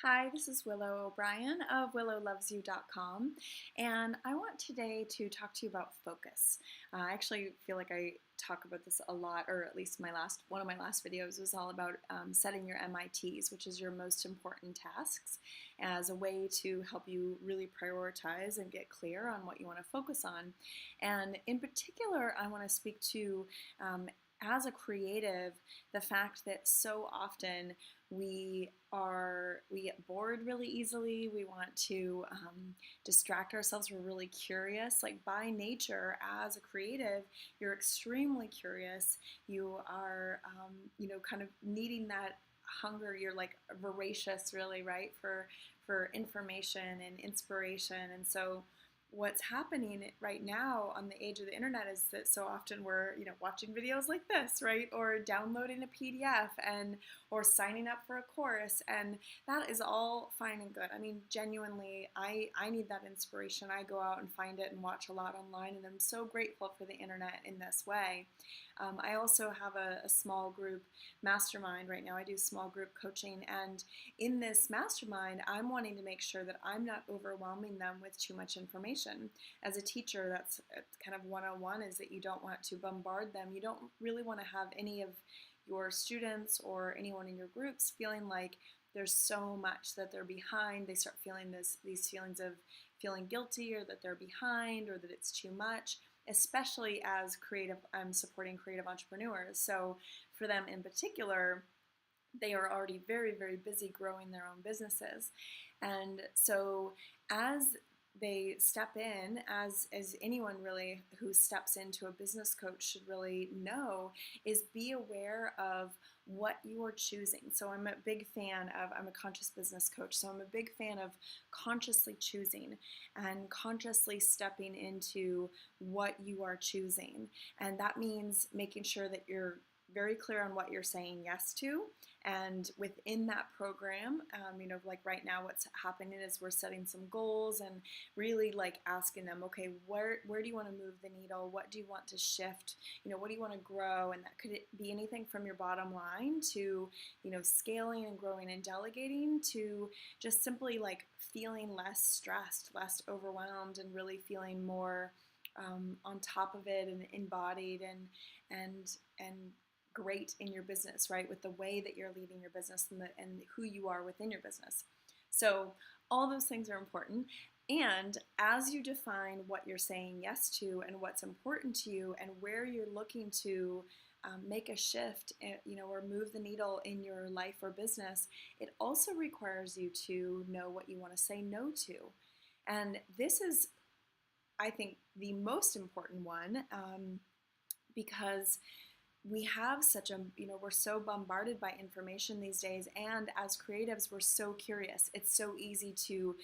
Hi, this is Willow O'Brien of willowlovesyou.com, and I want today to talk to you about focus. I actually feel like I talk about this a lot, or at least one of my last videos was all about setting your MITs, which is your most important tasks, as a way to help you really prioritize and get clear on what you want to focus on. And in particular, I want to speak to as a creative, the fact that so often we get bored really easily. We want to distract ourselves. We're really curious. Like by nature, as a creative, you're extremely curious. You are, kind of needing that hunger. You're like voracious, really, right, for information and inspiration. And so what's happening right now on the age of the internet is that so often we're watching videos like this, right, or downloading a PDF and or signing up for a course, and that is all fine and good. I mean, genuinely, I need that inspiration. I go out and find it and watch a lot online, and I'm so grateful for the internet in this way. I also have a small group mastermind right now. I do small group coaching, and in this mastermind, I'm wanting to make sure that I'm not overwhelming them with too much information. As a teacher, that's kind of 101, is that you don't want to bombard them. You don't really want to have any of your students or anyone in your groups feeling like there's so much that they're behind. They start feeling these feelings of feeling guilty, or that they're behind, or that it's too much, especially as I'm supporting creative entrepreneurs. So for them in particular, they are already very, very busy growing their own businesses. And so as they step in, as anyone really who steps into a business coach should really know, is be aware of what you are choosing. So I'm a conscious business coach, so I'm a big fan of consciously choosing and consciously stepping into what you are choosing. And that means making sure that you're very clear on what you're saying yes to. And within that program, like right now what's happening is we're setting some goals and really like asking them, okay, where do you want to move the needle? What do you want to shift? What do you want to grow? And that could be anything from your bottom line to, scaling and growing and delegating, to just simply like feeling less stressed, less overwhelmed, and really feeling more on top of it and embodied and great in your business, right? With the way that you're leading your business and who you are within your business. So all those things are important. And as you define what you're saying yes to and what's important to you and where you're looking to make a shift, or move the needle in your life or business, it also requires you to know what you want to say no to. And this is, I think, the most important one, because we have we're so bombarded by information these days, and as creatives, we're so curious. It's so easy to,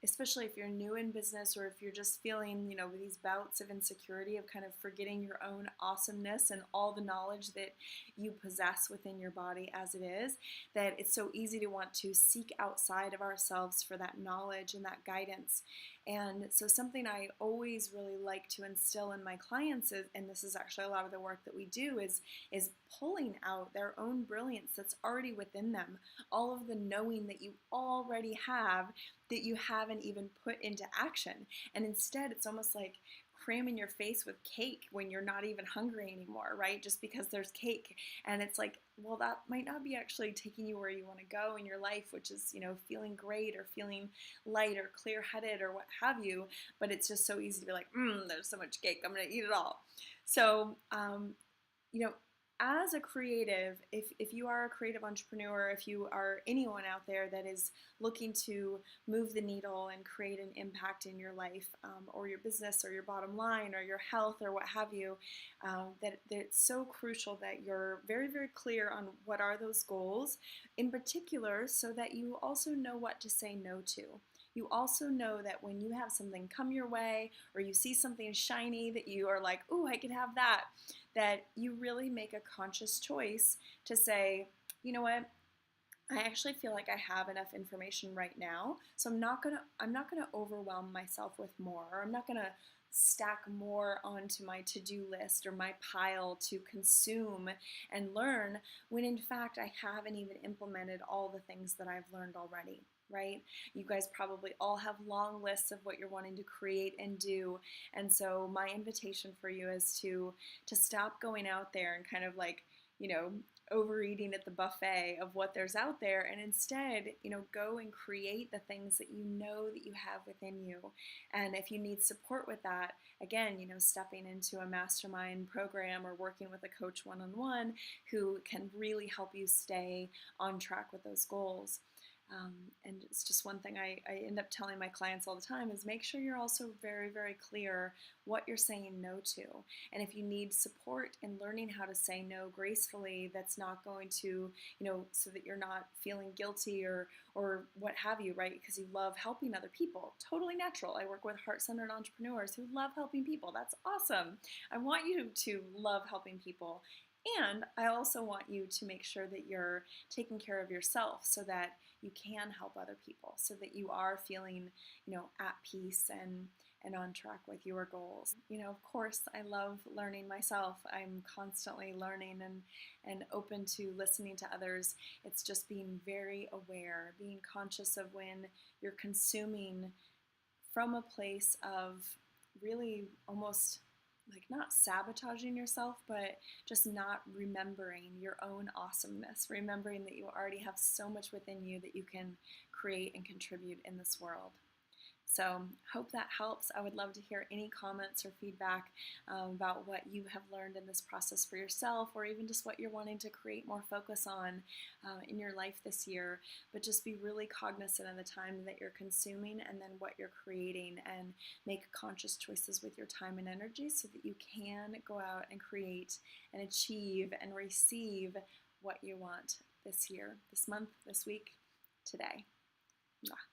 especially if you're new in business, or if you're just feeling, these bouts of insecurity of kind of forgetting your own awesomeness and all the knowledge that you possess within your body as it is, that it's so easy to want to seek outside of ourselves for that knowledge and that guidance. And so something I always really like to instill in my clients is, and this is actually a lot of the work that we do, is pulling out their own brilliance that's already within them, all of the knowing that you already have that you haven't even put into action. And instead, it's almost like cramming your face with cake when you're not even hungry anymore, right? Just because there's cake. And it's like, well, that might not be actually taking you where you want to go in your life, which is, feeling great or feeling light or clear-headed or what have you. But it's just so easy to be like, there's so much cake, I'm going to eat it all. So, as a creative, if you are a creative entrepreneur, if you are anyone out there that is looking to move the needle and create an impact in your life, or your business, or your bottom line, or your health, or what have you, that it's so crucial that you're very, very clear on what are those goals in particular, so that you also know what to say no to. You also know that when you have something come your way, or you see something shiny that you are like, ooh, I could have that you really make a conscious choice to say, you know what, I actually feel like I have enough information right now, so I'm not gonna overwhelm myself with more, or I'm not gonna stack more onto my to-do list or my pile to consume and learn, when in fact I haven't even implemented all the things that I've learned already, right? You guys probably all have long lists of what you're wanting to create and do. And so my invitation for you is to stop going out there and kind of like, overeating at the buffet of what there's out there, and instead, go and create the things that you know that you have within you. And if you need support with that, again, stepping into a mastermind program or working with a coach one-on-one who can really help you stay on track with those goals. And it's just one thing I end up telling my clients all the time is make sure you're also very, very clear what you're saying no to. And if you need support in learning how to say no gracefully, that's not going to, so that you're not feeling guilty or what have you, right? Because you love helping other people. Totally natural. I work with heart-centered entrepreneurs who love helping people. That's awesome. I want you to love helping people. And I also want you to make sure that you're taking care of yourself so that you can help other people, so that you are feeling, at peace and on track with your goals. Of course, I love learning myself. I'm constantly learning and open to listening to others. It's just being very aware, being conscious of when you're consuming from a place of really almost like not sabotaging yourself, but just not remembering your own awesomeness, remembering that you already have so much within you that you can create and contribute in this world. So hope that helps. I would love to hear any comments or feedback about what you have learned in this process for yourself, or even just what you're wanting to create more focus on in your life this year. But just be really cognizant of the time that you're consuming and then what you're creating, and make conscious choices with your time and energy so that you can go out and create and achieve and receive what you want this year, this month, this week, today. Mwah.